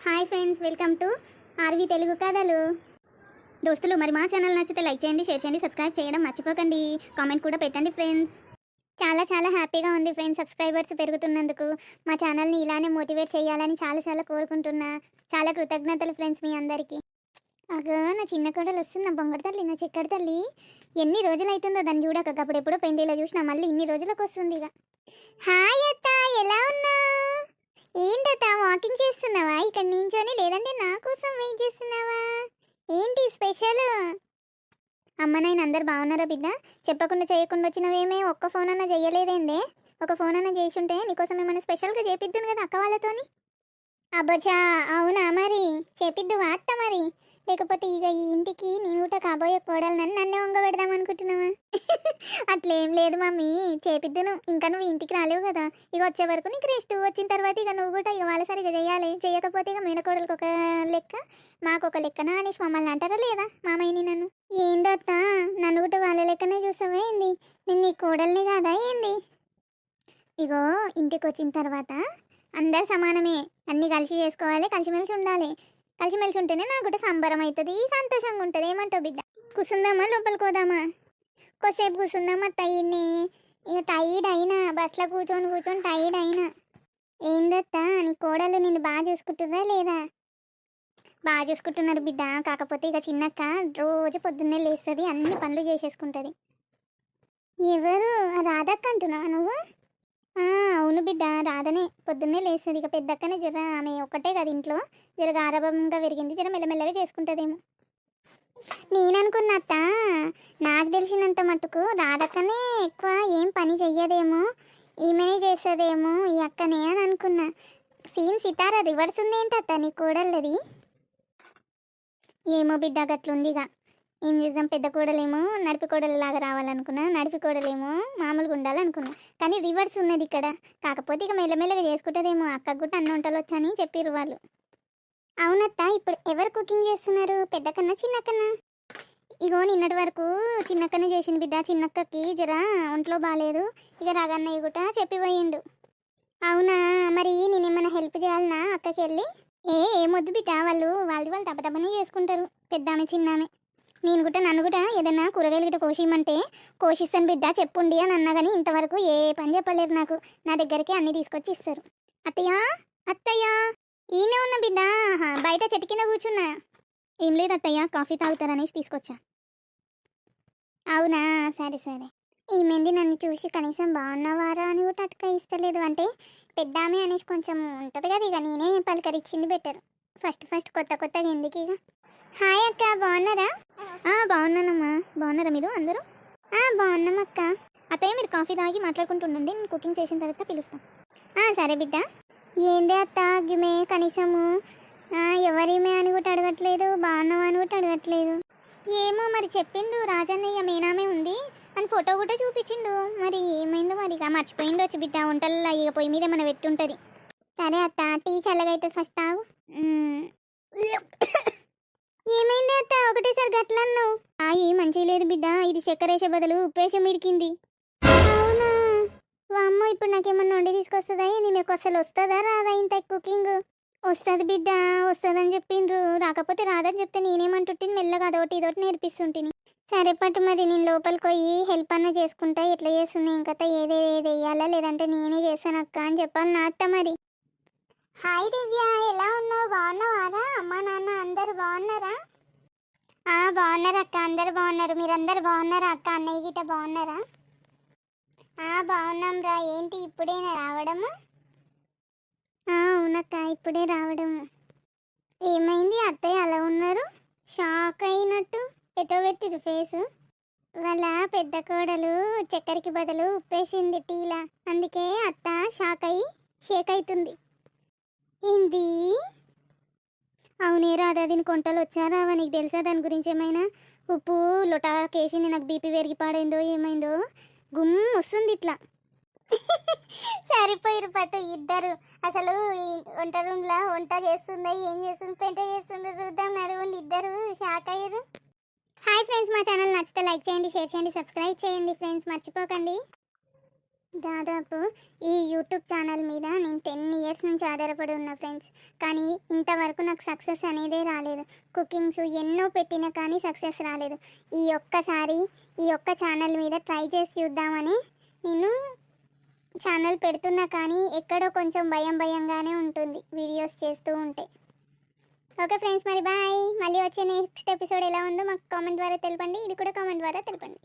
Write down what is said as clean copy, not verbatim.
Hi friends, welcome to RV Telugu కథలు. దోస్తులు, మరి మా ఛానల్ నచ్చితే లైక్ చేయండి, షేర్ చేయండి, సబ్స్క్రైబ్ చేయడం మర్చిపోకండి. కామెంట్ కూడా పెట్టండి ఫ్రెండ్స్. చాలా హ్యాపీగా ఉంది ఫ్రెండ్స్, సబ్స్క్రైబర్స్ పెరుగుతున్నందుకు. మా ఛానల్ని ఇలానే మోటివేట్ చేయాలని చాలా కోరుకుంటున్నా. చాలా కృతజ్ఞతలు ఫ్రెండ్స్ మీ అందరికీ. అగో నా చిన్న కోడలు వస్తుంది, నా బొంగడి తల్లి, నా చిక్కడి తల్లి. ఎన్ని రోజులు అవుతుందో దాన్ని చూడక. అప్పుడెప్పుడో పెండిలో చూసినా, మళ్ళీ ఇన్ని రోజులకు వస్తుంది ఇక. హాయ్ అత్త, ఎలా ఉన్నావు? ఏంటత్త, వాకింగ్ చేస్తున్నావా ఇక్కడ నించొని? లేదంటే నా కోసం వెయిట్ చేస్తున్నావా? ఏంటి స్పెషల్? అమ్మ నాయన అందరు బాగున్నారా బిడ్డ? చెప్పకుండా చేయకుండా వచ్చినవేమే? ఒక్క ఫోన్ అన్నా చెయ్యలేదేందే? ఒక ఫోన్ అన్నా చేసుంటే నీకోసం ఏమైనా స్పెషల్గా చేపిద్దును కదా అక్క వాళ్ళతోని. అబ్బచ్చా, అవునా? మరి చేపిద్దువా అత్త మరి? లేకపోతే ఇక ఈ ఇంటికి నేను కూడా కాబోయే కోడలు నన్నే వంగబెడదాం అనుకుంటున్నావా? అట్లేం లేదు మమ్మీ, చేపిద్దును. ఇంకా నువ్వు ఇంటికి రాలేవు కదా, ఇక వచ్చే వరకు నీకు రెస్ట్. వచ్చిన తర్వాత ఇక నువ్వు కూడా ఇక వాళ్ళ సరిగా చేయాలి. చేయకపోతే ఇక మేనకోడలకు ఒక లెక్క, మాకు ఒక లెక్కనా అనేసి మమ్మల్ని అంటారా లేదా మామయ్యని నన్ను? ఏందత్తా, నన్ను కూడా వాళ్ళ లెక్కనే చూసావా ఏంది? నేను నీ కోడల్ని కాదా ఏంది? ఇగో ఇంటికి వచ్చిన తర్వాత అందరు సమానమే, అన్నీ కలిసి చేసుకోవాలి, కలిసిమెలిసి ఉండాలి. కలిసిమెలిసి ఉంటేనే నాకు కూడా సంబరం అవుతుంది, సంతోషంగా ఉంటుంది. ఏమంటావు బిడ్డ? కూర్చుందామా, లోపలికి పోదామా? కొద్దిసేపు కూర్చుందామా అత్తయ్యని? ఇక టైర్డ్ అయినా, బస్లో కూర్చొని టైర్డ్ అయినా. ఏందత్తా, నీ కోడలు నిన్ను బాగా చూసుకుంటుర్రా లేదా? బాగా చూసుకుంటున్నారు బిడ్డ. కాకపోతే ఇక చిన్నక్క రోజు పొద్దున్నే లేస్తుంది, అన్ని పనులు చేసేసుకుంటుంది. ఎవరు? రాధక్క అంటున్నావా నువ్వు? అవును బిడ్డ, రాధనే. పొద్దున్నే లేస్తుంది. ఇక పెద్దక్కనే జర, ఆమె ఒక్కటే కదా ఇంట్లో, జర గారాభంగా పెరిగింది, జర మెల్లమెల్లగా చేసుకుంటుందేమో. నేననుకున్న అత్త, నాకు తెలిసినంత మటుకు రాధక్కనే ఎక్కువ ఏం పని చెయ్యదేమో, ఈమెనే చేస్తుందేమో ఈ అక్కనే అని అనుకున్నా. సీన్ సితారా రివర్స్ ఉంది ఏంటత్త నీ కోడళ్ళది? ఏమో బిడ్డ, గట్లుందిగా. ఏం చేద్దాం, పెద్ద కోడలేమో నడిపి కోడలిలాగా రావాలనుకున్నా, నడిపి కోడలేమో మామూలుగా ఉండాలనుకున్నా. కానీ రివర్స్ ఉన్నది ఇక్కడ. కాకపోతే ఇక మెల్లమెల్లగా చేసుకుంటుందేమో. అక్కకు కూడా అన్ని వంటలు వచ్చని చెప్పిర్రు వాళ్ళు. అవునత్త, ఇప్పుడు ఎవరు కుకింగ్ చేస్తున్నారు, పెద్దకన్నా చిన్నకన్నా? ఇగో నిన్నటి వరకు చిన్నక్కనే చేసింది బిడ్డ. చిన్నక్కకి జర ఒంట్లో బాగాలేదు, ఇక రాగన్నయ్య కూడా చెప్పిపోయిండు. అవునా? మరి నేనేమన్నా హెల్ప్ చేయాలనా అక్కకి వెళ్ళి? ఏమొద్దు బిడ్డ, వాళ్ళు తప్పనే చేసుకుంటారు, పెద్దామె చిన్నామె. నన్ను కూడా ఏదైనా కూరగాయలు గిట్ట కోసిమంటే కోసిస్తాను బిడ్డ, చెప్పుండి అని అన్నా. కానీ ఇంతవరకు ఏ పని చెప్పలేరు నాకు. నా దగ్గరికి అన్నీ తీసుకొచ్చి ఇస్తారు. అత్తయ్య ఈయనే ఉన్న బిడ్డ, బయట చెట్టు కింద కూర్చున్నా. ఏం లేదు అత్తయ్య, కాఫీ తాగుతారనేసి తీసుకొచ్చా. అవునా, సరే. ఈమెంది నన్ను చూసి కనీసం బాగున్నవారా అని కూడా అటుక ఇస్తలేదు. అంటే పెద్దామే అనేసి కొంచెం ఉంటుంది కదా, ఇక నేనే పలకరించింది బెటర్. ఫస్ట్ కొత్తగా ఎందుకు ఇక. హాయ్ అక్క, బాగున్నారా? బాగున్నానమ్మా. బాగున్నారా మీరు అందరూ? బాగున్నాం అక్క. అత్తయ్య మీరు కాఫీ తాగి మాట్లాడుకుంటుండండి, నేను కుకింగ్ చేసిన తర్వాత పిలుస్తాను. సరే బిడ్డ. ఏందే అత్త గిమే కనీసము ఎవరిమే అని కూడా అడగట్లేదు, బాగున్నావా అని కూడా అడగట్లేదు. ఏమో మరి, చెప్పిండు రాజన్నయ్య మేనామే ఉంది అని ఫోటో కూడా చూపించిండు. మరి ఏమైందో మరి, ఇక మర్చిపోయిండు వచ్చి బిడ్డ. వంటల్లో ఇక పొయ్యి మీద ఏమైనా పెట్టుంటుంది. సరే అత్త, టీ చల్లగైతే ఫస్ట్ తాగు. ఏమైంది అత్త ఒకటేసారి గట్లన్నావు? ఏం మంచిగా లేదు బిడ్డ, ఇది చక్కెరేసే బదులు ఉప్పేసం ఇరికింది. అవునా? అమ్మ, ఇప్పుడు నాకేమన్నా వండి తీసుకొస్తుందా ఏంది? మీకు అసలు వస్తుందా రాదా ఇంత కుకింగ్? వస్తుంది బిడ్డ, వస్తుందని చెప్పిండ్రు. రాకపోతే రాదని చెప్తే నేనేమంటుంటిని, మెల్లగా ఇదోటి నేర్పిస్తుంటిని. సరే పట్టు, మరి నేను లోపలికి పోయి హెల్ప్ అన్న చేసుకుంటా. ఎట్లా చేస్తుంది ఇంకా, ఏది వేయాలా లేదంటే నేనే చేస్తాను అక్క అని చెప్పాలి నా అత్త. మరి హాయ్ దివ్య, ఎలా ఉన్నావు? బాగున్నావారా? అమ్మ నాన్న అందరు బాగున్నారా? బాగున్నారు అక్క, అందరు బాగున్నారు. మీరందరు బాగున్నారా అక్క? అన్నయ్య గిట్ట బాగున్నారా? బాగున్నాం రా. ఏంటి ఇప్పుడేనా రావడము? అవునక్క, ఇప్పుడే రావడము. ఏమైంది అత్తయ్య అలా ఉన్నారు? షాక్ అయినట్టు ఎటో పెట్టిరు ఫేసు. వాళ్ళ పెద్ద కోడలు చక్కెరకి బదులు ఉప్పేసింది టీలా, అందుకే అత్త షేక్ అవుతుంది. ఏంది? అవునే రాదా, దీనికి వంటలు వచ్చారా? నీకు తెలుసా దాని గురించి ఏమైనా? ఉప్పు లొటాకేసింది, నాకు బీపీ పెరిగి పాడైందో ఏమైందో, వస్తుంది ఇట్లా. సరిపోయిరు పట్టు ఇద్దరు. అసలు వంట రూమ్లో వంట చేస్తుందా, ఏం చేస్తుంది, పెంట చేస్తుందో చూద్దాం నడువుండి. ఇద్దరు షాక్ అయ్యారు. హాయ్ ఫ్రెండ్స్, మా ఛానల్ నచ్చితే లైక్ చేయండి, షేర్ చేయండి, సబ్స్క్రైబ్ చేయండి ఫ్రెండ్స్, మర్చిపోకండి. దాదాపు ఈ యూట్యూబ్ ఛానల్ మీద నేను 10 ఇయర్స్ నుంచి ఆధారపడి ఉన్నా ఫ్రెండ్స్. కానీ ఇంతవరకు నాకు సక్సెస్ అనేదే రాలేదు. కుకింగ్స్ ఎన్నో పెట్టినా కానీ సక్సెస్ రాలేదు. ఈ ఒక్క ఛానల్ మీద ట్రై చేసి చూద్దామని నేను ఛానల్ పెడుతున్నా, కానీ ఎక్కడో కొంచెం భయంగానే ఉంటుంది వీడియోస్ చేస్తూ ఉంటే. ఓకే ఫ్రెండ్స్, మరి బాయ్. మళ్ళీ వచ్చే నెక్స్ట్ ఎపిసోడ్ ఎలా ఉందో మాకు కామెంట్ ద్వారా తెలపండి. ఇది కూడా కామెంట్ ద్వారా తెలపండి.